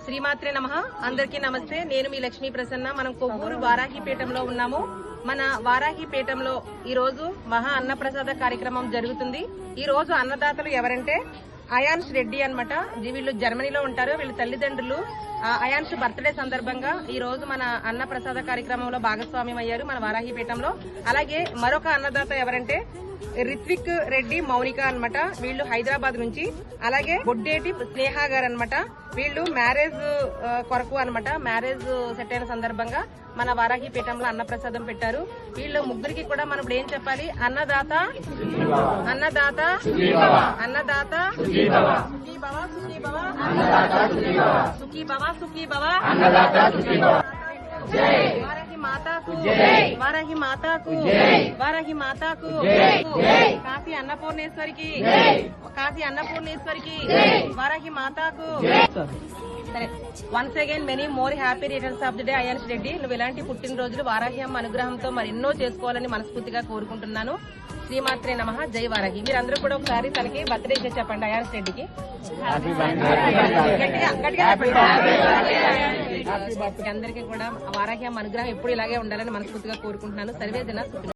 శ్రీమాత్రే నమః. అందరికీ నమస్తే. నేను మీ లక్ష్మీ ప్రసన్న. మనం కొవ్వూరు వారాహిపీఠంలో ఉన్నాము. మన వారాహిపీఠంలో ఈ రోజు మహా అన్నప్రసాద కార్యక్రమం జరుగుతుంది. ఈ రోజు అన్నదాతలు ఎవరంటే అయాన్స్ రెడ్డి అన్నమాట. వీళ్ళు జర్మనీలో ఉంటారు. వీళ్ళ తల్లిదండ్రులు అయాన్స్ బర్త్డే సందర్భంగా ఈ రోజు మన అన్న ప్రసాద కార్యక్రమంలో భాగస్వామ్యం అయ్యారు మన వారాహిపీఠంలో. అలాగే మరొక అన్నదాత ఎవరంటే రిత్విక్ రెడ్డి మౌనిక అన్నమాట. వీళ్ళు హైదరాబాద్ నుంచి. అలాగే బొడ్డేటి స్నేహ గారు అన్నమాట. వీళ్ళు మ్యారేజ్ కొరకు అన్నమాట. మ్యారేజ్ సెట్ అయిన సందర్భంగా మన వారాహిపీఠంలో అన్నప్రసాదం పెట్టారు. వీళ్ళు ముగ్గురికి కూడా మనం ఇప్పుడు ఏం చెప్పాలి? అన్నదాత అన్నదాత అన్నదాత సుఖీ భవ సుఖీ భవ సుఖీ భవ సుఖీ భవ వారాహి మాతాకు వారాహి మాతాకు వారాహి మాతాకు కాశీ అన్నపూర్ణేశ్వరికి కాశీ అన్నపూర్ణేశ్వరికి వారాహి మాతాకు. సరే, once again many more happy returns of the day ions Reddy. నువ్వు ఇలాంటి పుట్టినరోజులు వారాహి అమ్మ అనుగ్రహంతో మరెన్నో చేసుకోవాలని మనస్ఫూర్తిగా కోరుకుంటున్నాను. శ్రీమాత్రే నమః. జై వారాహి. మీరందరూ కూడా ఒకసారి తనకి బర్త్డే చేసి చెప్పండి అయాన్స్ రెడ్డికి. అందరికీ కూడా వారాహి అమ్మ అనుగ్రహం ఎప్పుడు ఇలాగే ఉండాలని మనస్ఫూర్తిగా కోరుకుంటున్నాను. సర్వే జన